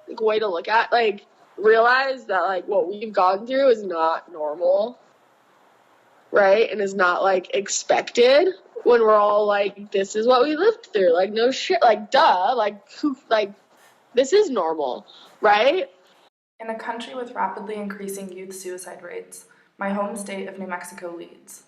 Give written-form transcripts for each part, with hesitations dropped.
like, way to look at, like, realize that, like, what we've gone through is not normal, right? And is not, like, expected when we're all like, this is what we lived through. Like, no shit. Like, duh. Like, this is normal, right? In a country with rapidly increasing youth suicide rates, my home state of New Mexico leads.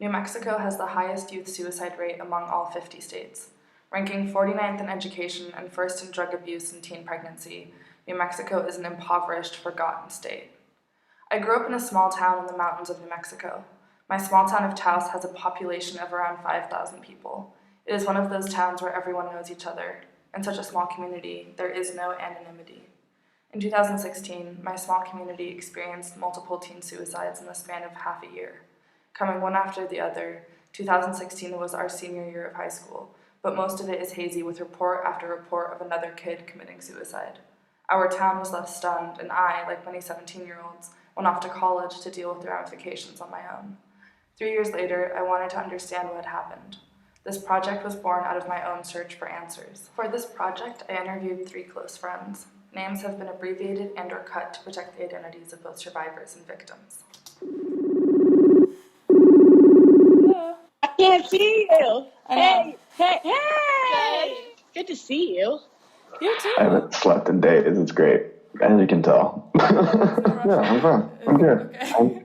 New Mexico has the highest youth suicide rate among all 50 states. Ranking 49th in education and first in drug abuse and teen pregnancy, New Mexico is an impoverished, forgotten state. I grew up in a small town in the mountains of New Mexico. My small town of Taos has a population of around 5,000 people. It is one of those towns where everyone knows each other. In such a small community, there is no anonymity. In 2016, my small community experienced multiple teen suicides in the span of half a year. Coming one after the other, 2016 was our senior year of high school, but most of it is hazy with report after report of another kid committing suicide. Our town was left stunned, and I, like many 17-year-olds, went off to college to deal with the ramifications on my own. 3 years later, I wanted to understand what had happened. This project was born out of my own search for answers. For this project, I interviewed 3 close friends. Names have been abbreviated and/or cut to protect the identities of both survivors and victims. Hello. I can't see you. Hey. Good to see you. You too. I haven't slept in days. It's great, as you can tell. Yeah, I'm fine. I'm good. Okay.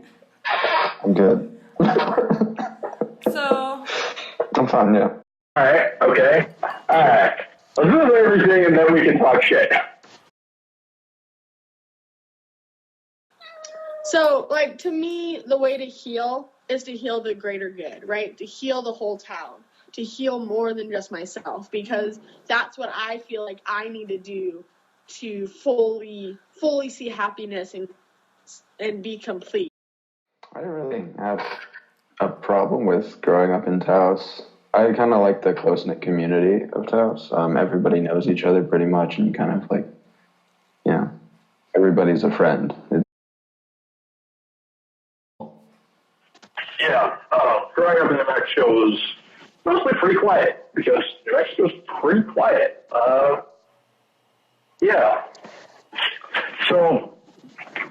I'm good. So. I'm fine. Yeah. All right. Okay. All right. Let's do everything, and then we can talk shit. So, like, to me, the way to heal is to heal the greater good, right? To heal the whole town, to heal more than just myself, because that's what I feel like I need to do to fully see happiness and be complete. I didn't really have a problem with growing up in Taos. I kind of like the close-knit community of Taos. Everybody knows each other pretty much, and you kind of like, everybody's a friend. Growing up in New Mexico was mostly pretty quiet because New Mexico's pretty quiet. So,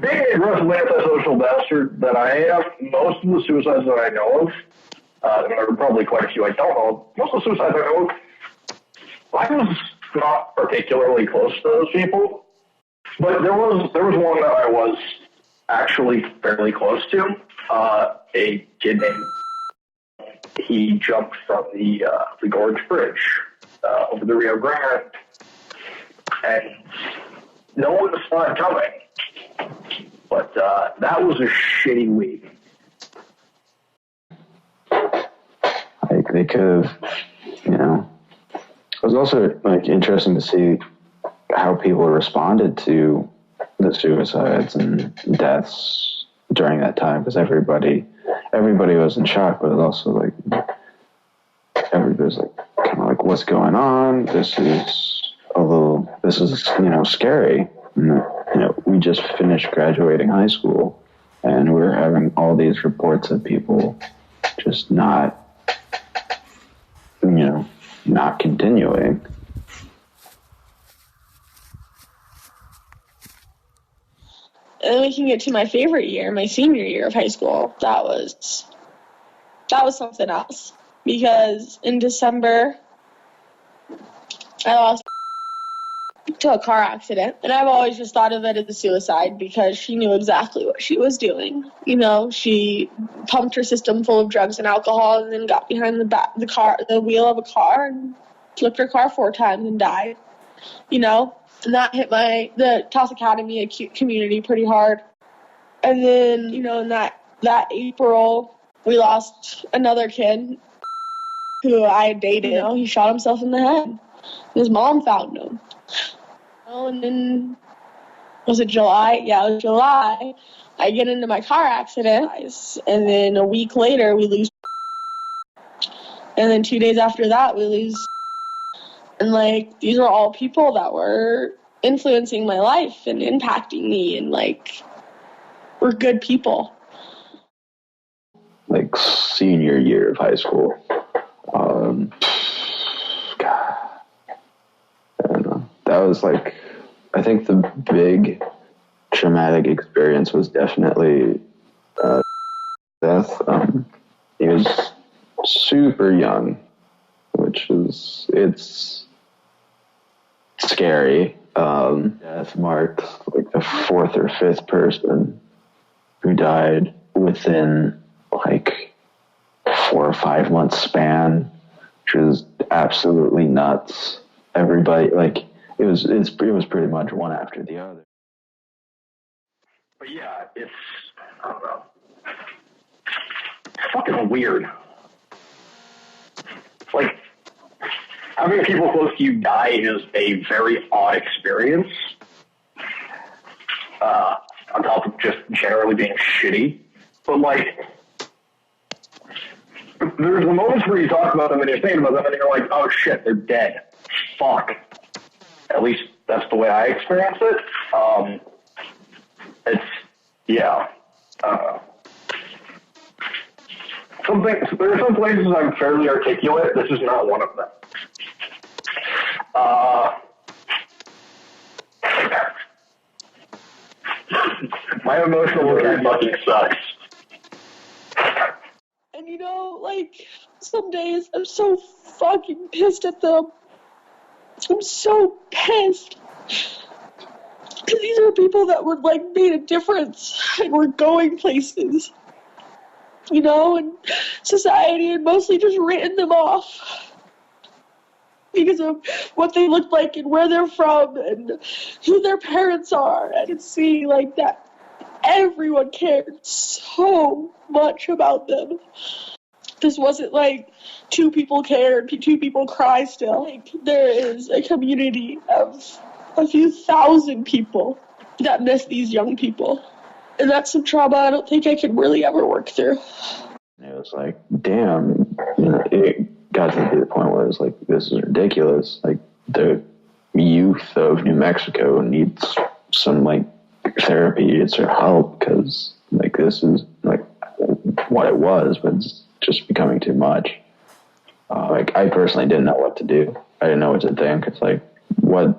being a aggressive antisocial bastard that I am, most of the suicides that I know of, and there are probably quite a few I don't know, most of the suicides I know of, I was not particularly close to those people, but there was one that I was actually fairly close to. A kid named, he jumped from the Gorge Bridge over the Rio Grande, and no one saw it coming. But that was a shitty week. Like, they could have, it was also like interesting to see how people responded to the suicides and deaths during that time, because everybody was in shock, but it also like everybody was like kind of like, what's going on? This is scary. We just finished graduating high school, and we're having all these reports of people just not continuing. And then we can get to my favorite year, my senior year of high school. That was something else, because in December I lost to a car accident, and I've always just thought of it as a suicide because she knew exactly what she was doing. She pumped her system full of drugs and alcohol, and then got behind the wheel of a car, and flipped her car 4 times and died. And that hit the Taos Academy community pretty hard. And then, in that April, we lost another kid who I had dated. He shot himself in the head. His mom found him. And then, was it July? Yeah, it was July. I get into my car accident, and then a week later, we lose. And then 2 days after that, we lose. And, these were all people that were influencing my life and impacting me, and, were good people. Senior year of high school. God. I don't know. that was like, I think the big traumatic experience was definitely death. He was super young, it's scary. Death marked like the fourth or fifth person who died within like 4 or 5 month span, which was absolutely nuts. Everybody, like, it was pretty much one after the other. But yeah, I don't know. It's fucking weird. It's like, having people close to you die is a very odd experience. On top of just generally being shitty. But like, there's the moments where you talk about them and you're thinking about them and you're like, oh shit, they're dead. Fuck. At least that's the way I experience it. Yeah. There are some places I'm fairly articulate. This is not one of them. My emotional vocabulary fucking sucks. And you know, like, some days I'm so fucking pissed at them. I'm so pissed. Because these are people that would, like, made a difference and were going places. You know, and society had mostly just written them off. Because of what they look like and where they're from and who their parents are. I could see, like, that everyone cared so much about them. This wasn't like 2 people cared, 2 people cry still. Like, there is a community of a few thousand people that miss these young people. And that's some trauma I don't think I can really ever work through. It was like, damn, it got to the point where it was like, this is ridiculous. Like, the youth of New Mexico needs some, like, therapy, needs some help, because, like, this is, like, what it was, but it's just becoming too much. Like, I personally didn't know what to do. I didn't know what to think. It's like, what,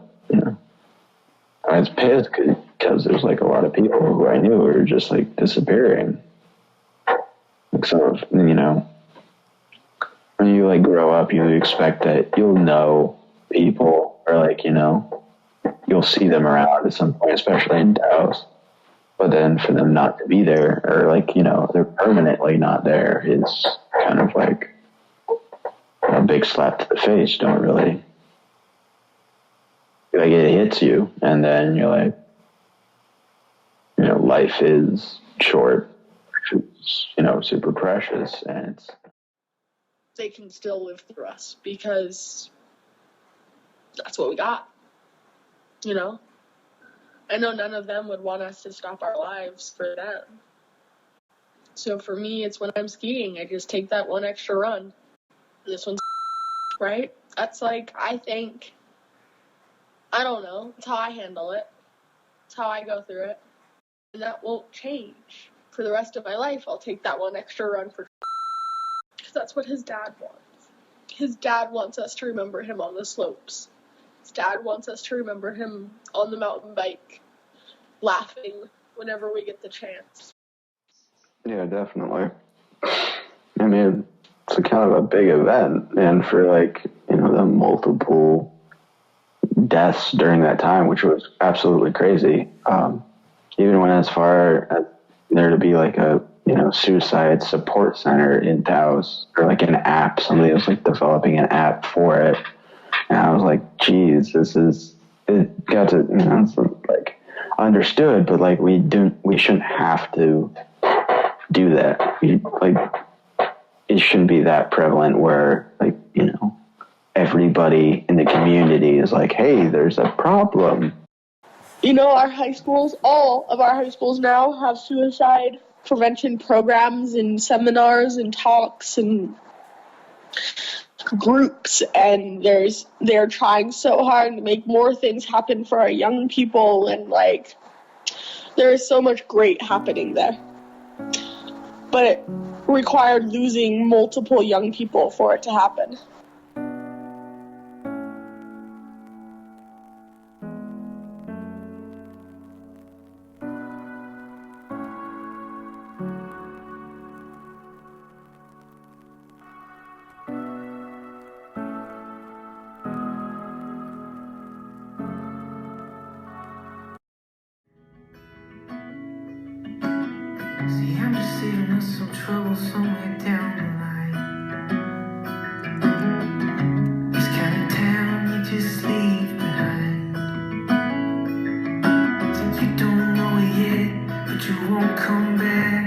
I was pissed because there's, like, a lot of people who I knew were just, like, disappearing. Like, some of, when you, like, grow up, you expect that you'll know people, or, like, you'll see them around at some point, especially in Dallas. But then for them not to be there, or, like, they're permanently not there, is kind of like a big slap to the face. Don't really, like, it hits you, and then you're like, life is short, it's, super precious, and they can still live through us because that's what we got. I know none of them would want us to stop our lives for them. So for me, it's when I'm skiing, I just take that one extra run. This one's right? That's like, I think, I don't know, it's how I handle it. It's how I go through it. And that won't change. For the rest of my life, I'll take that one extra run for because that's what his dad wants. His dad wants us to remember him on the slopes. His dad wants us to remember him on the mountain bike, laughing whenever we get the chance. Yeah, definitely. I mean, it's a kind of a big event, and for, like, the multiple deaths during that time, which was absolutely crazy. Even went as far as there to be, like, a suicide support center in Taos, or, like, an app. Somebody was, like, developing an app for it, and I was like, geez, it got to, it's, like, understood, but, like, we shouldn't have to do that. It shouldn't be that prevalent where, like, everybody in the community is like, hey, there's a problem. Our high schools, all of our high schools now have suicide prevention programs and seminars and talks and groups, and they're trying so hard to make more things happen for our young people, and, like, there is so much great happening there. But it required losing multiple young people for it to happen. See, I'm just saving us some trouble somewhere down the line. This kind of town you just leave behind. So you don't know it yet, but you won't come back.